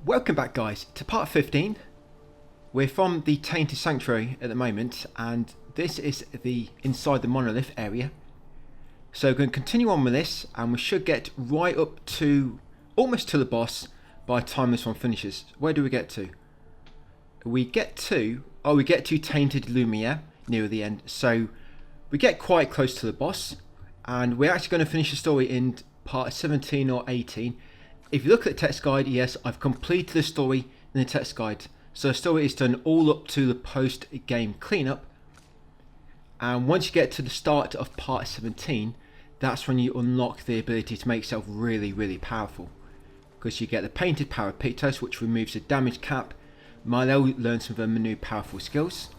Welcome back, guys, to part 15. We're from the Tainted Sanctuary at the moment, and this is the inside the Monolith area. So we're going to continue on with this, and we should get right up to almost to the boss by the time this one finishes. Where do we get to? We get to Tainted Lumiere near the end. So we get quite close to the boss, and we're actually going to finish the story in part 17 or 18. If you look at the text guide, yes, I've completed the story in the text guide. So the story is done all up to the post-game cleanup. And once you get to the start of part 17, that's when you unlock the ability to make yourself really, really powerful. Because you get the painted power of Pictos, which removes the damage cap. Mime learns some of the new powerful skills.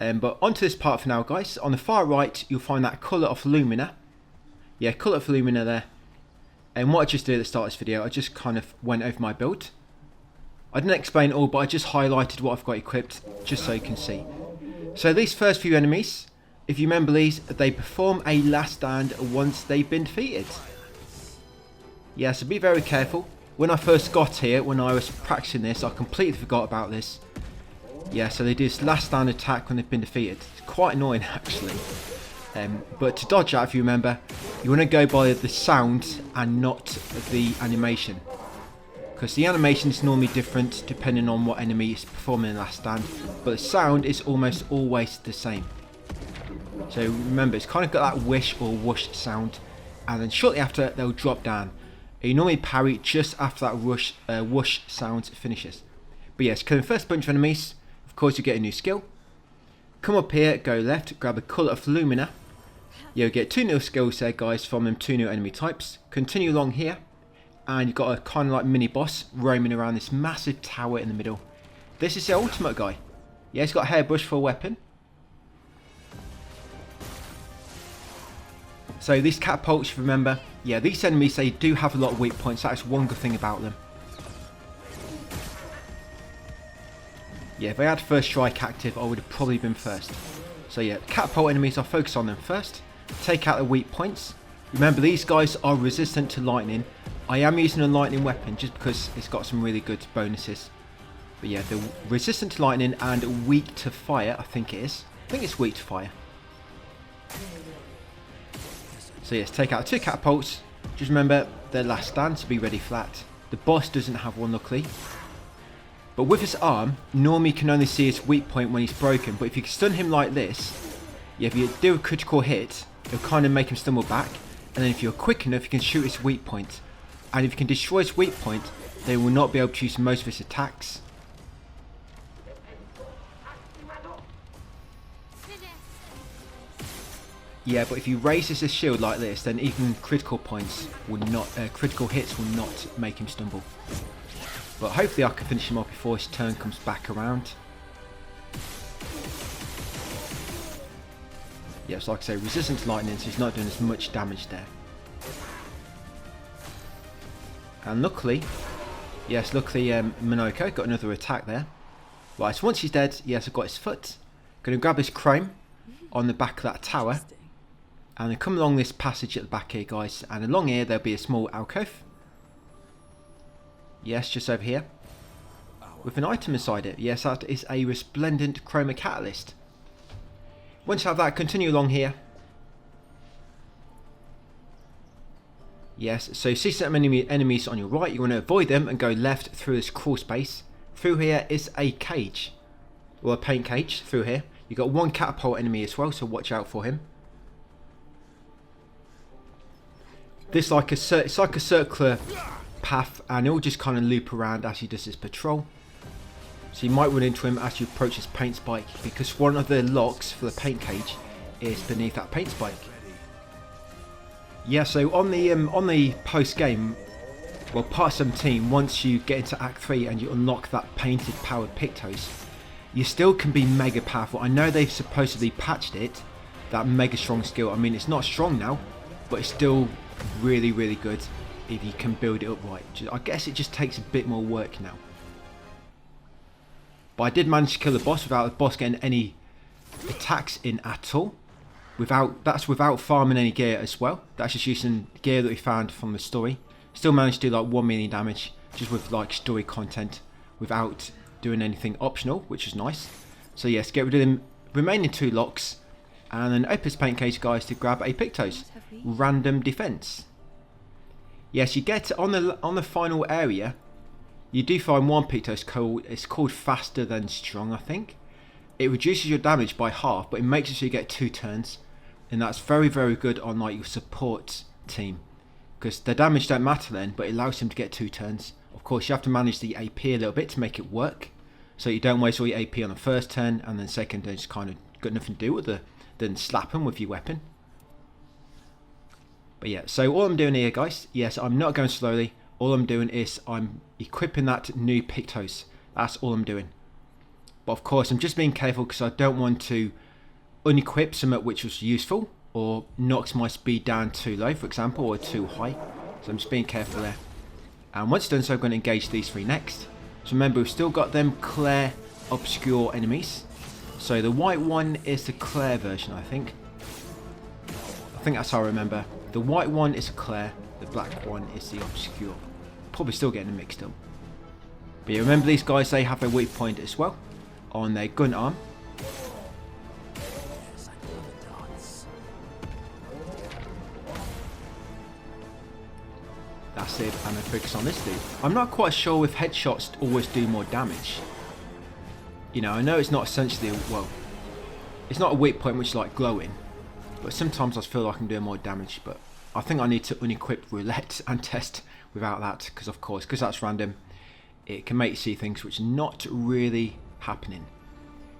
But onto this part for now, guys. On the far right, you'll find that colour of Lumina. Yeah, colour of Lumina there. And what I just did at the start of this video, I just kind of went over my build. I didn't explain it all, but I just highlighted what I've got equipped, just so you can see. So these first few enemies, if you remember these, they perform a last stand once they've been defeated. Yeah, so be very careful. When I first got here, when I was practicing this, I completely forgot about this. Yeah, so they do this last stand attack when they've been defeated. It's quite annoying, actually. But to dodge that, if you remember, you want to go by the sound and not the animation. Because the animation is normally different depending on what enemy is performing in the last stand. But the sound is almost always the same. So remember, it's kind of got that wish or whoosh sound. And then shortly after, they'll drop down. You normally parry just after that whoosh sound finishes. But yes, killing the first bunch of enemies, of course you get a new skill. Come up here, go left, grab a colour of Lumina. You'll get 2 new skills there, guys, from them 2 new enemy types. Continue along here, and you've got a kind of like mini boss roaming around this massive tower in the middle. This is the ultimate guy. Yeah, he's got a hairbrush for a weapon. So these catapults, remember, yeah, these enemies, they do have a lot of weak points. That's one good thing about them. Yeah, if I had first strike active, I would have probably been first. So yeah, catapult enemies, I'll focus on them first. Take out the weak points. Remember, these guys are resistant to lightning. I am using a lightning weapon just because it's got some really good bonuses. But yeah, they're resistant to lightning and weak to fire, I think it is. I think it's weak to fire. So yes, take out 2 catapults. Just remember, their last stand, to be ready flat. The boss doesn't have one, luckily. But with his arm, normally you can only see his weak point when he's broken. But if you can stun him like this, yeah, if you do a critical hit, it'll kind of make him stumble back. And then if you're quick enough, you can shoot his weak point. And if you can destroy his weak point, they will not be able to use most of his attacks. Yeah, but if you raise his shield like this, then even critical points will not, critical hits will not make him stumble. But hopefully I can finish him off before his turn comes back around. Yeah, so like I say, resistant to lightning, so he's not doing as much damage there. And luckily, yes, luckily Minoko got another attack there. Right, so once he's dead, yes, I've got his foot. Going to grab his chrome on the back of that tower. And then come along this passage at the back here, guys. And along here, there'll be a small alcove. Yes, just over here. With an item inside it. Yes, that is a resplendent chroma catalyst. Once you have that, continue along here. Yes, so you see some enemies on your right. You want to avoid them and go left through this crawl space. Through here is a cage. Or a paint cage through here. You've got 1 catapult enemy as well, so watch out for him. This it's like a circular path, and he'll just kind of loop around as he does his patrol. So you might run into him as you approach his paint spike, because one of the locks for the paint cage is beneath that paint spike. Yeah, so on the post game, well, part 17, once you get into Act 3 and you unlock that painted powered Pictos, you still can be mega powerful. I know they've supposedly patched it, that mega strong skill. I mean, it's not strong now, but it's still really, really good if you can build it up right. I guess it just takes a bit more work now. But I did manage to kill the boss without the boss getting any attacks in at all. That's without farming any gear as well. That's just using gear that we found from the story. Still managed to do like 1 million damage. just with like story content without doing anything optional, which is nice. So yes, get rid of them remaining 2 locks, and then open this paint case, guys, to grab a Pictos random defense. Yes, you get on the final area, you do find one Pictos called, it's called faster than strong, I think. It reduces your damage by half, but it makes it so you get 2 turns, and that's very, very good on like your support team, because the damage don't matter then, but it allows him to get 2 turns. Of course, you have to manage the AP a little bit to make it work, so you don't waste all your AP on the first turn, and then second turn just kind of got nothing to do with it, then slap him with your weapon. But yeah, so all I'm doing here, guys, yes, I'm not going slowly. All I'm doing is I'm equipping that new Pictos. That's all I'm doing. But of course, I'm just being careful because I don't want to unequip something which was useful or knocks my speed down too low, for example, or too high. So I'm just being careful there. And once done so, I'm going to engage these 3 next. So remember, we've still got them Clair Obscur enemies. So the white one is the Clair version, I think. I think that's how I remember. The white one is a Clair, the black one is the Obscure. Probably still getting them mixed up. But yeah, remember these guys, they have a weak point as well on their gun arm. That's it, and then focus on this dude. I'm not quite sure if headshots always do more damage. You know, I know it's not essentially, well, it's not a weak point which is like glowing, but sometimes I feel like I'm doing more damage. But I think I need to unequip roulette and test without that, because of course, because that's random, it can make you see things which are not really happening.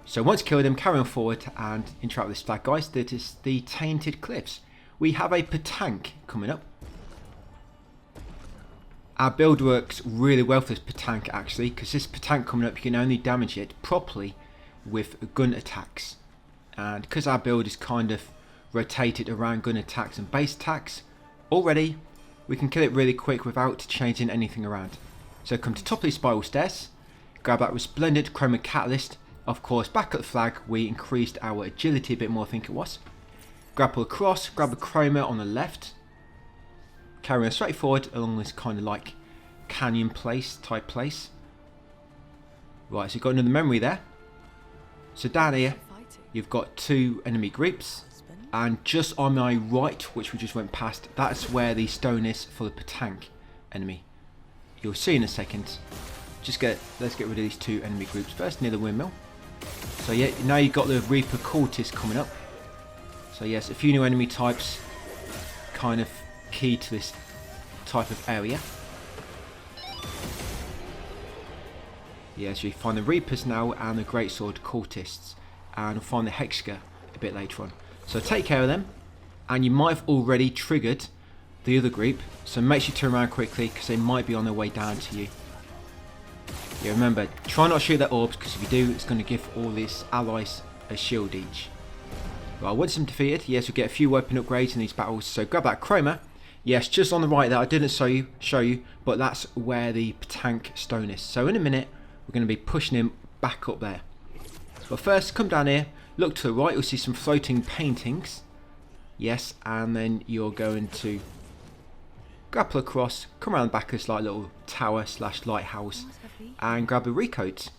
So once killed him, carry on forward and interact with this flag, guys. That is the Tainted Cliffs. We have a Patank coming up. Our build works really well for this Patank actually, because this Patank coming up, you can only damage it properly with gun attacks. And because our build is kind of rotated around gun attacks and base attacks, already we can kill it really quick without changing anything around. So come to top of the spiral stairs, grab that resplendent chroma catalyst. Of course, back at the flag, we increased our agility a bit more, I think it was. Grapple across, grab a chroma on the left. Carry on straight forward along this kind of like canyon place type place. Right, so you've got another memory there. So down here, you've got 2 enemy groups. And just on my right, which we just went past, that's where the stone is for the Patank enemy. You'll see in a second. Let's get rid of these 2 enemy groups first, near the windmill. So yeah, now you've got the Reaper Cultist coming up. So yes, a few new enemy types, kind of key to this type of area. Yeah, so you find the Reapers now and the Greatsword Cultists, and we'll find the Hexa a bit later on. So take care of them, and you might have already triggered the other group, so make sure you turn around quickly because they might be on their way down to you. Yeah, remember, try not to shoot their orbs, because if you do, it's going to give all these allies a shield each. Right, once I'm defeated, yes, we'll get a few weapon upgrades in these battles, so grab that chroma. Yes, just on the right there, I didn't show you, but that's where the Patank stone is. So in a minute, we're going to be pushing him back up there. But first, come down here, look to the right, you'll see some floating paintings. Yes, and then you're going to grapple across, come around the back of this like little tower slash lighthouse, and grab the recoats.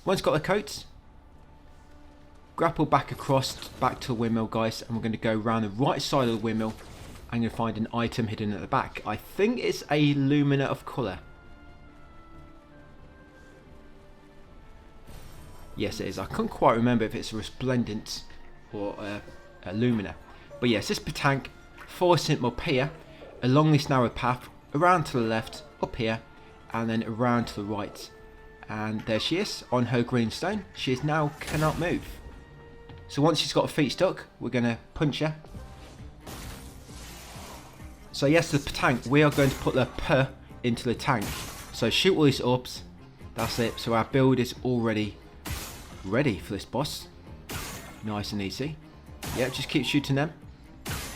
Once you've got the coats, grapple back across, back to the windmill, guys, and we're going to go around the right side of the windmill. I'm going to find an item hidden at the back. I think it's a lumina of colour. Yes, it is. I couldn't quite remember if it's a resplendent or a lumina. But yes, this Patank forcing him up here, along this narrow path, around to the left, up here, and then around to the right. And there she is, on her green stone. She is now cannot move. So once she's got her feet stuck, we're going to punch her. So yes, the Patank, we are going to put the P into the tank. So shoot all these orbs. That's it. So our build is already ready for this boss. Nice and easy. Yeah, just keep shooting them.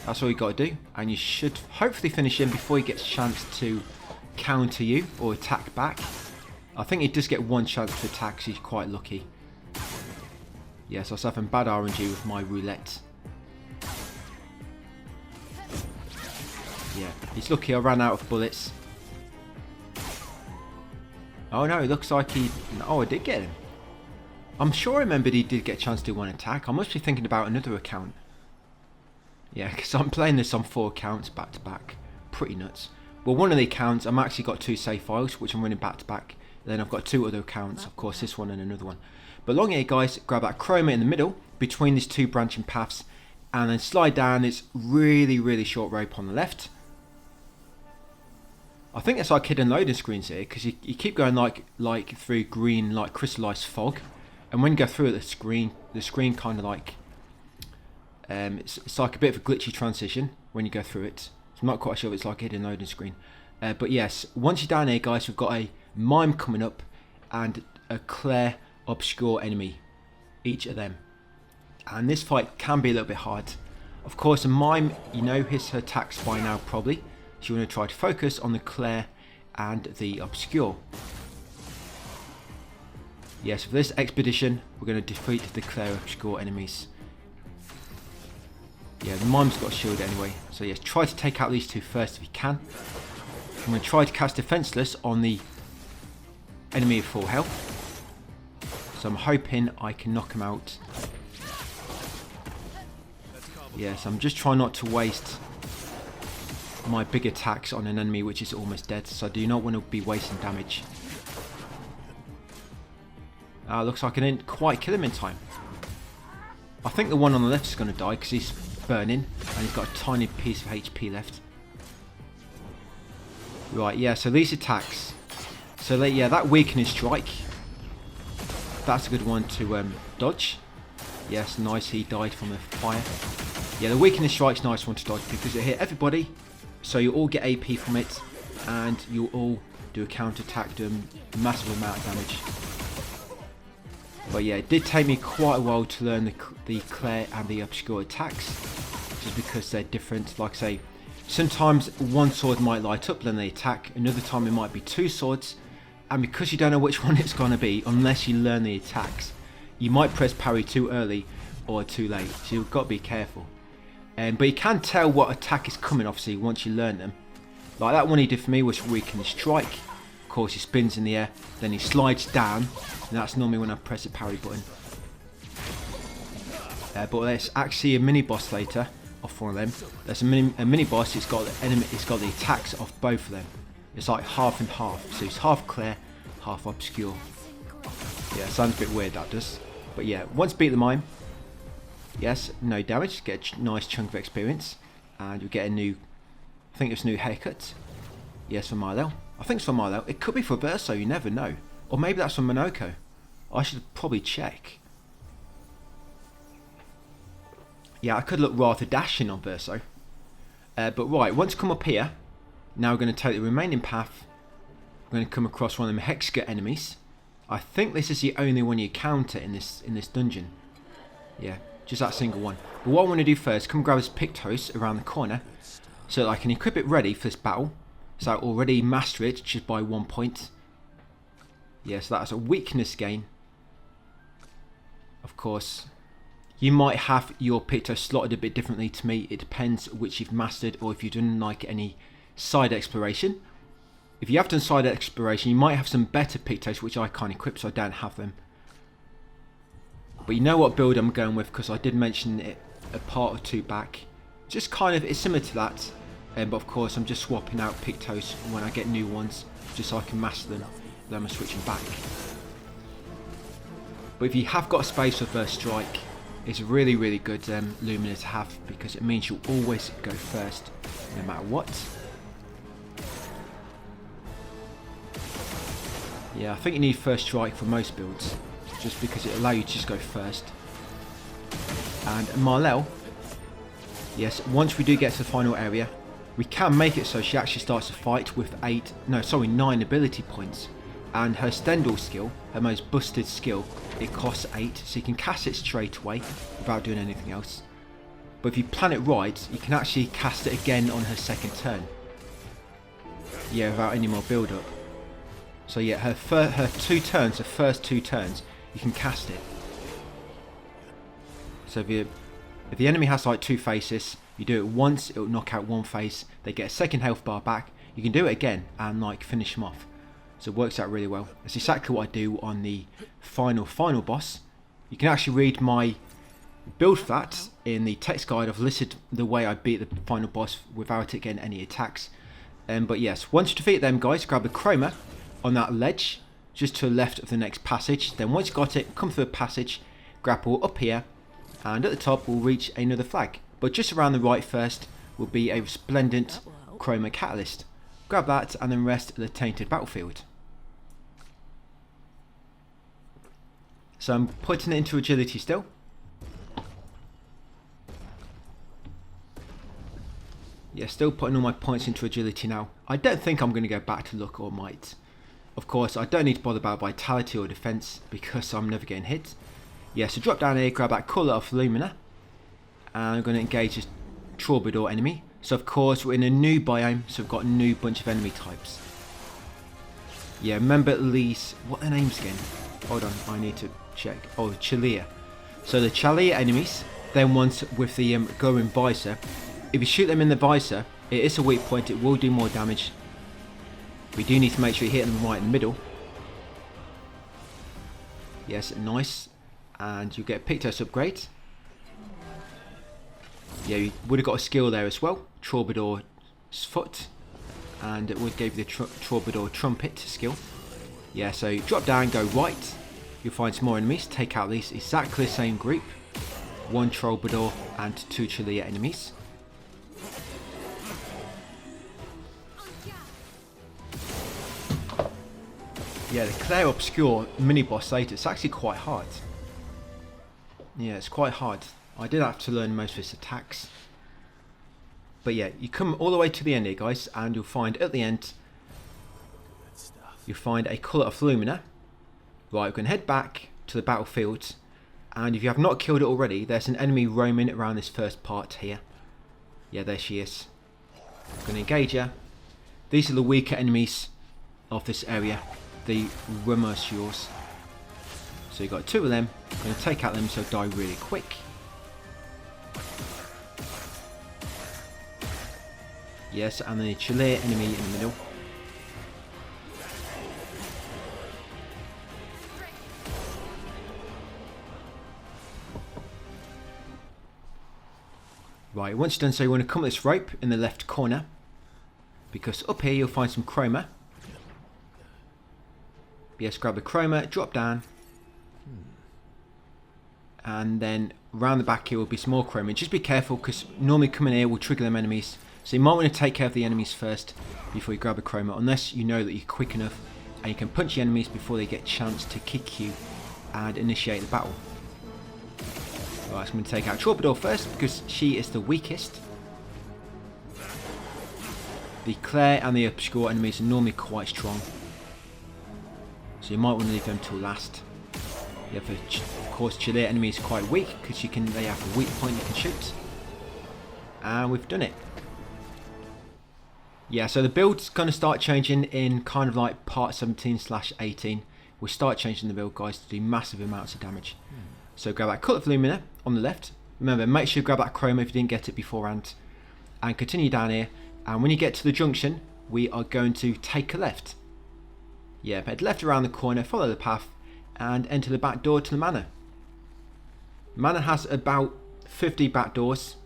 That's all you got to do. And you should hopefully finish him before he gets a chance to counter you or attack back. I think he does get one chance to attack, so he's quite lucky. Yes, I was having bad RNG with my roulette. Yeah, he's lucky I ran out of bullets. Oh no, it looks like he... Oh, I did get him. I'm sure I remembered he did get a chance to do one attack. I must be thinking about another account. Yeah, because I'm playing this on 4 accounts back to back. Pretty nuts. Well, one of the accounts, I'm actually got 2 save files, which I'm running back to back. Then I've got 2 other accounts, of course, this one and another one. But along here, guys, grab that chroma in the middle, between these 2 branching paths, and then slide down this really, really short rope on the left. I think it's like hidden loading screens here, because you keep going like through green, like crystallized fog. And when you go through it, the screen kind of like, it's like a bit of a glitchy transition when you go through it. So I'm not quite sure if it's like a hidden loading screen. But yes, once you're down here, guys, we've got a Mime coming up and a Clair Obscur enemy, each of them. And this fight can be a little bit hard. Of course, a Mime, you know her attacks by now probably. So you want to try to focus on the Clair and the Obscur. Yes, for this expedition, we're going to defeat the Clair Obscur enemies. Yeah, the Mime's got a shield anyway. So yes, try to take out these 2 first if you can. I'm going to try to cast Defenseless on the enemy of full health. So I'm hoping I can knock him out. Yes, I'm just trying not to waste my big attacks on an enemy which is almost dead. So I do not want to be wasting damage. Looks like I didn't quite kill him in time. I think the one on the left is going to die because he's burning and he's got a tiny piece of HP left. Right, yeah, so these attacks. So yeah, that weakening strike. That's a good one to dodge. Yes, nice, he died from the fire. Yeah, the weakening strike's a nice one to dodge because it hit everybody. So you all get AP from it and you all do a counter attack, do a massive amount of damage. But yeah, it did take me quite a while to learn the Clair and the Obscur attacks, just because they're different. Like I say, sometimes one sword might light up, then they attack. Another time it might be 2 swords, and because you don't know which one it's going to be, unless you learn the attacks, you might press parry too early or too late. So you've got to be careful. But you can tell what attack is coming, obviously, once you learn them. Like that one he did for me was weaken strike. Of course, he spins in the air, then he slides down. And that's normally when I press the parry button. But there's actually a mini boss later off one of them. There's a mini boss. It's got the enemy. It's got the attacks of both of them. It's like half and half. So it's half Clair, half Obscur. Yeah, sounds a bit weird that does. But yeah, once beat the Mime. Yes, no damage. Get a nice chunk of experience, and you get a new. I think it's a new haircut. Yes, for Milo. I think it's for Milo. It could be for Verso. You never know. Or maybe that's from Monoko. I should probably check. Yeah, I could look rather dashing on Verso. But right, once you come up here, now we're going to take the remaining path. We're going to come across one of them Hexa enemies. I think this is the only one you counter in this dungeon. Yeah, just that single one. But what I want to do first, come grab this Pictos around the corner, so that I can equip it ready for this battle. So I already master it just by 1 point. Yeah, so that's a weakness gain. Of course, you might have your Pictos slotted a bit differently to me. It depends which you've mastered or if you've done like any side exploration. If you have done side exploration, you might have some better Pictos which I can't equip, so I don't have them. But you know what build I'm going with, because I did mention it a part or 2 back. Just kind of, it's similar to that. But of course, I'm just swapping out Pictos when I get new ones, just so I can master them. Then I'm switching back. But if you have got a space for first strike, it's a really, really good Lumina to have, because it means you'll always go first, no matter what. Yeah, I think you need first strike for most builds, just because it allows you to just go first. And Marlel, yes, once we do get to the final area, we can make it so she actually starts a fight with 9 ability points. And her Stendhal skill, her most busted skill, it costs 8, so you can cast it straight away without doing anything else. But if you plan it right, you can actually cast it again on her second turn. Yeah, without any more build up. So yeah, her first 2 turns, you can cast it. So if the enemy has like 2 faces, you do it once, it'll knock out 1 face, they get a second health bar back, you can do it again and like finish them off. So it works out really well. That's exactly what I do on the final boss. You can actually read my build flat in the text guide. I've listed the way I beat the final boss without it getting any attacks. But yes, once you defeat them guys, grab the chroma on that ledge just to the left of the next passage. Then once you've got it, come through the passage, grapple up here, and at the top we'll reach another flag. But just around the right first will be a resplendent chroma catalyst. Grab that and then rest of the tainted battlefield. So I'm putting it into agility still. Yeah, still putting all my points into agility now. I don't think I'm going to go back to luck or might. Of course, I don't need to bother about vitality or defense because I'm never getting hit. Yeah, so drop down here, grab that colour of Lumina. And I'm going to engage this Troubadour enemy. So of course, we're in a new biome, so we've got a new bunch of enemy types. Yeah, remember these, what are their names again? Hold on, I need to check. Oh, Chalea. So the Chalea enemies, then ones with the Gorin visor. If you shoot them in the visor, it is a weak point, it will do more damage. We do need to make sure you hit them right in the middle. Yes, nice. And you get a Pictos upgrade. Yeah, you would have got a skill there as well. Troubadour's foot. And it would give you the Troubadour trumpet skill. Yeah, so drop down, go right. You'll find some more enemies. Take out these exactly the same group. 1 Troubadour and 2 Chalea enemies. Yeah, the Clair Obscur mini boss later, it's actually quite hard. Yeah, it's quite hard. I did have to learn most of his attacks. But yeah, you come all the way to the end here guys, and you'll find at the end, you'll find a colour of Lumina. Right, we can head back to the battlefield, and if you have not killed it already, there's an enemy roaming around this first part here. Yeah, there she is. I'm going to engage her. These are the weaker enemies of this area, the Rummers. So you've got 2 of them. I'm going to take out them so die really quick. Yes, and then a Chalea enemy in the middle. Right, once you've done so, you want to come at this rope in the left corner, because up here you'll find some chroma. Yes, grab the chroma, drop down, and then around the back here will be some more chroma. Just be careful, because normally coming here will trigger them enemies, so you might want to take care of the enemies first before you grab the chroma, unless you know that you're quick enough and you can punch the enemies before they get a chance to kick you and initiate the battle. Right, so I'm going to take out Troubadour first because she is the weakest. The Clair and the Obscure enemies are normally quite strong, so you might want to leave them till last. Yeah, of course, Chalea enemy is quite weak because they have a weak point you can shoot. And we've done it. Yeah, so the build's going to start changing in kind of like part 17/18. We'll start changing the build, guys, to do massive amounts of damage. So grab that Cult of Lumina on the left. Remember, make sure you grab that chroma if you didn't get it beforehand. And continue down here. And when you get to the junction, we are going to take a left. Yeah, head left around the corner, follow the path, and enter the back door to the manor. Manor has about 50 back doors.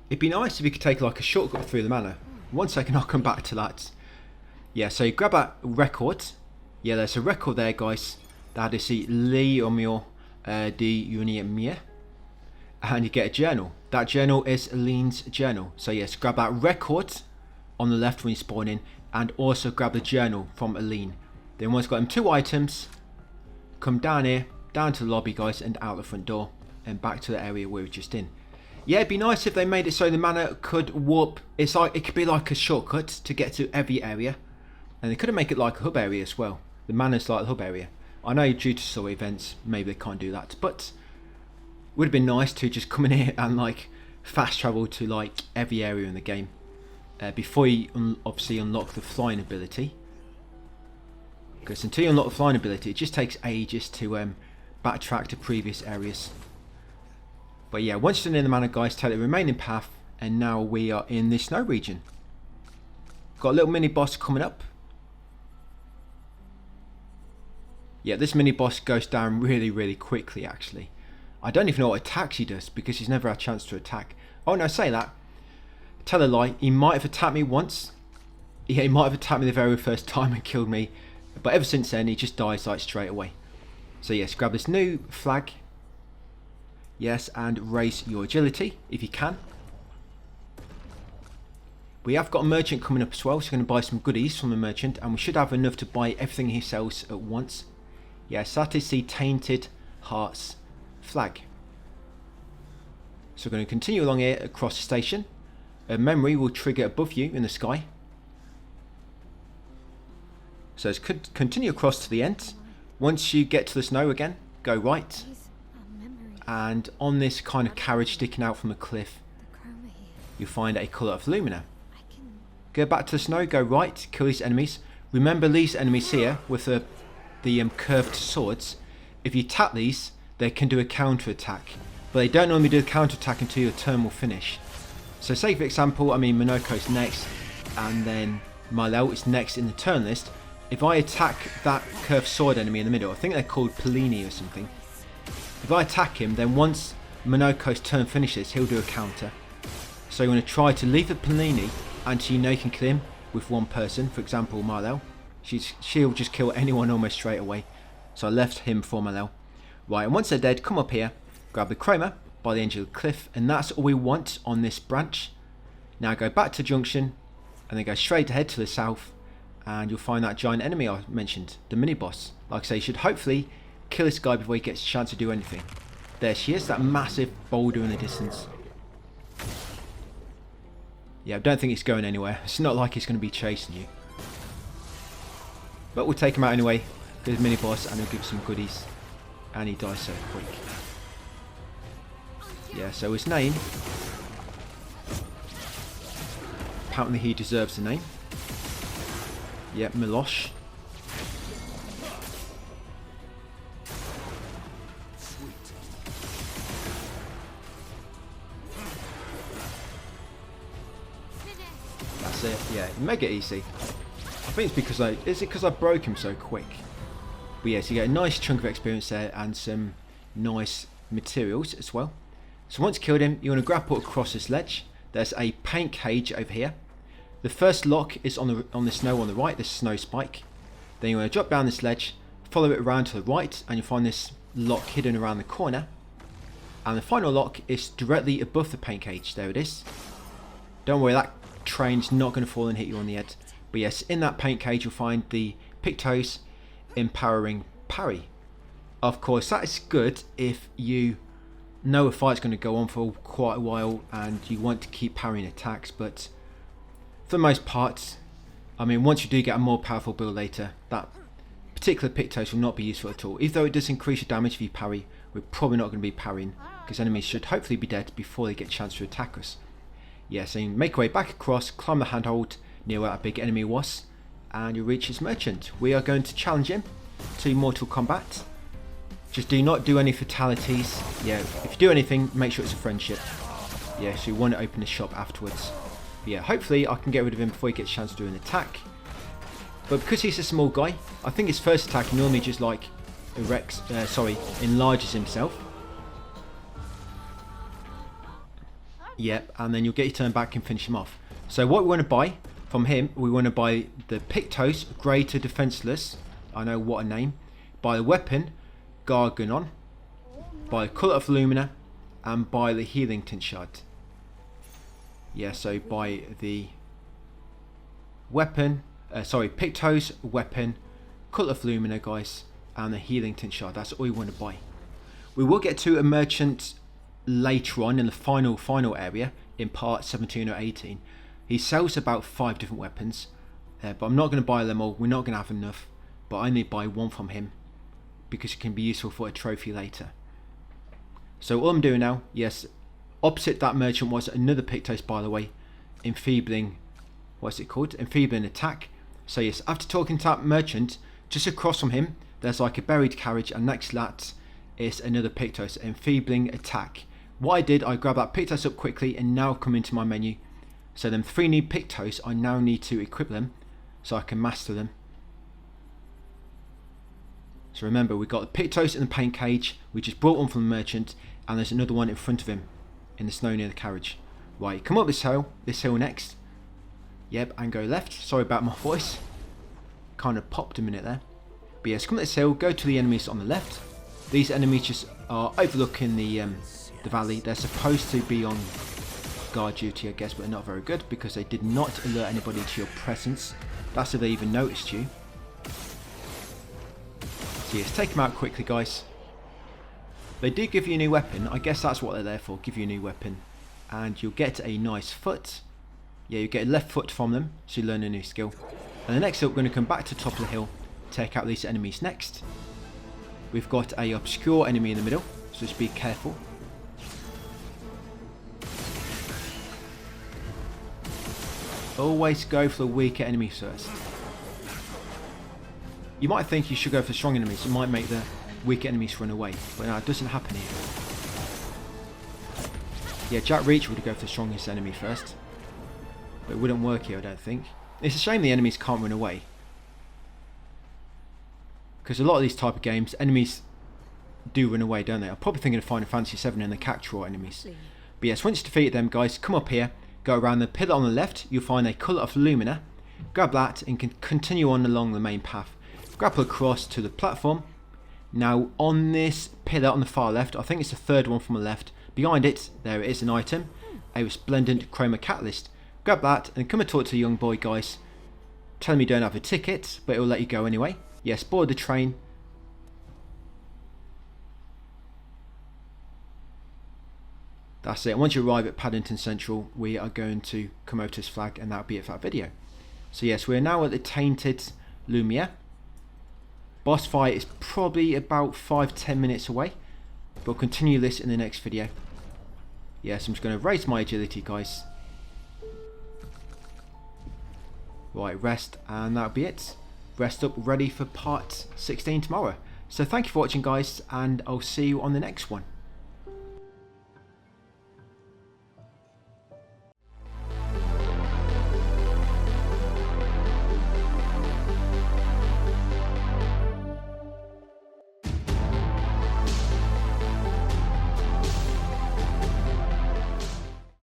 It'd be nice if you could take like a shortcut through the manor. 1 second, I'll come back to that. Yeah, so you grab that record. Yeah, there's a record there, guys. That is the Leomio de Unimia. And you get a journal. That journal is Lean's journal. So yes, grab that record on the left when you spawn in, and also grab the journal from Aline. Then once you've got them 2 items, come down here, down to the lobby, guys, and out the front door, and back to the area we were just in. Yeah, it'd be nice if they made it so the manor could warp. It's like, it could be like a shortcut to get to every area, and they could have made it like a hub area as well. The manor's like the hub area. I know due to story events, maybe they can't do that, but it would have been nice to just come in here and like fast travel to like every area in the game before you obviously unlock the flying ability. Because until you unlock the flying ability, it just takes ages to backtrack to previous areas. But yeah, once you're in the manor, guys, take the remaining path, and now we are in the snow region. got a little mini boss coming up. Yeah, this mini boss goes down really quickly actually. I don't even know what attacks he does because he's never had a chance to attack. Oh no, say that. Tell a lie, he might have attacked me once. Yeah, he might have attacked me the very first time and killed me. But ever since then, he just dies like straight away. So yes, grab this new flag. Yes, and raise your agility if you can. We have got a merchant coming up as well, so we're going to buy some goodies from the merchant. And we should have enough to buy everything he sells at once. Yes, that is the Tainted Hearts flag. So we're going to continue along here across the station. A memory will trigger above you in the sky. So let's continue across to the end. Once you get to the snow again, go right. And on this kind of carriage sticking out from the cliff, you'll find a colour of Lumina. Go back to the snow, go right, kill these enemies. Remember these enemies here with the curved swords. If you tap these, they can do a counter attack. But they don't normally do a counter attack until your turn will finish. So say for example, Monoko's next, and then Monolith is next in the turn list. If I attack that curved sword enemy in the middle, I think they're called Polini or something. If I attack him, then once Monoko's turn finishes, he'll do a counter. So you want to try to leave the Polini until you know you can kill him with one person. For example, Monolith. She'll just kill anyone almost straight away. So I left him for Monolith. Right, and once they're dead, come up here, grab the Chroma by the edge of the cliff, and that's all we want on this branch. Now go back to junction, and then go straight ahead to the south, and you'll find that giant enemy I mentioned, the mini boss. Like I say, you should hopefully kill this guy before he gets a chance to do anything. There she is, that massive boulder in the distance. Yeah, I don't think it's going anywhere. It's not like it's going to be chasing you. But we'll take him out anyway, good mini boss, and he'll give some goodies. And he dies so quick. Yeah, so his name, apparently he deserves the name. Yeah, Milosh. That's it, yeah, mega easy. I think it's because is it because I broke him so quick? But yes, you get a nice chunk of experience there and some nice materials as well. So once you killed him, you want to grapple across this ledge. There's a paint cage over here. The first lock is on the snow on the right, this snow spike. Then you want to drop down this ledge, follow it around to the right, and you'll find this lock hidden around the corner. And the final lock is directly above the paint cage. There it is. Don't worry, that train's not going to fall and hit you on the head. But yes, in that paint cage you'll find the Pictos Empowering Parry. Of course, that is good if you know a fight's going to go on for quite a while and you want to keep parrying attacks, but for the most part, once you do get a more powerful build later, that particular Pictos will not be useful at all. Even though it does increase your damage if you parry, we're probably not going to be parrying, because enemies should hopefully be dead before they get a chance to attack us. Yeah, so you make your way back across, climb the handhold near where that big enemy was, and you reach his merchant. We are going to challenge him to Mortal Kombat. Just do not do any fatalities. Yeah, if you do anything, make sure it's a friendship. Yeah, so you want to open the shop afterwards. But yeah, hopefully I can get rid of him before he gets a chance to do an attack. But because he's a small guy, I think his first attack he normally just like enlarges himself. Yep, and then you'll get your turn back and finish him off. So what we want to buy from him, we want to buy the Pictos Greater Defenseless. I know, what a name. Buy the weapon Garganon, buy the Colour of Lumina, and buy the Healing Tint Shard. Yeah, so buy the weapon, Pictos, weapon, Colour of Lumina, guys, and the Healing Tint Shard. That's all you want to buy. We will get to a merchant later on in the final area in part 17 or 18. He sells about 5 different weapons, but I'm not going to buy them all. We're not going to have enough, but I only buy one from him, because it can be useful for a trophy later. So all I'm doing now, yes, opposite that merchant was another Pictos, by the way, enfeebling, what's it called? Enfeebling attack. So yes, after talking to that merchant, just across from him, there's like a buried carriage, and next to that is another Pictos, enfeebling attack. What I did, I grabbed that Pictos up quickly, and now come into my menu, So them 3 new Pictos, I now need to equip them so I can master them. So remember, we've got the Pictos in the paint cage, we just brought one from the merchant, and there's another one in front of him in the snow near the carriage. Right, come up this hill next. Yep, and go left. Sorry about my voice. Kind of popped a minute there. But yes, come up this hill, go to the enemies on the left. These enemies just are overlooking the valley. They're supposed to be on guard duty, I guess, but they're not very good because they did not alert anybody to your presence. That's if they even noticed you. So yes, take them out quickly, guys. They do give you a new weapon. I guess that's what they're there for, give you a new weapon. And you'll get a nice foot. Yeah, you get a left foot from them, so you learn a new skill. And the next up, we're going to come back to the top of the hill, take out these enemies next. We've got a obscure enemy in the middle, so just be careful. Always go for the weaker enemies first. You might think you should go for the strong enemies, it might make the weaker enemies run away, but no, it doesn't happen here. Yeah, Jack Reacher would go for the strongest enemy first, but it wouldn't work here, I don't think. It's a shame the enemies can't run away, because a lot of these type of games, enemies do run away, don't they? I'm probably thinking of Final Fantasy 7 and the Cactuar enemies. But yes, once you defeat them, guys, come up here, go around the pillar on the left, you'll find a colour of Lumina. Grab that and can continue on along the main path. Grapple across to the platform. Now on this pillar on the far left, I think it's the third one from the left, behind it, there it is, an item, a resplendent chroma catalyst. Grab that and come and talk to the young boy, guys. Tell him you don't have a ticket, but it will let you go anyway. Yes, board the train. That's it. Once you arrive at Paddington Central, we are going to come over to this flag, and that'll be it for that video. So yes, we're now at the Tainted Lumia. Boss fight is probably about 5-10 minutes away, but we'll continue this in the next video. Yes, I'm just going to raise my agility, guys. Right, rest, and that'll be it. Rest up, ready for part 16 tomorrow. So thank you for watching, guys, and I'll see you on the next one.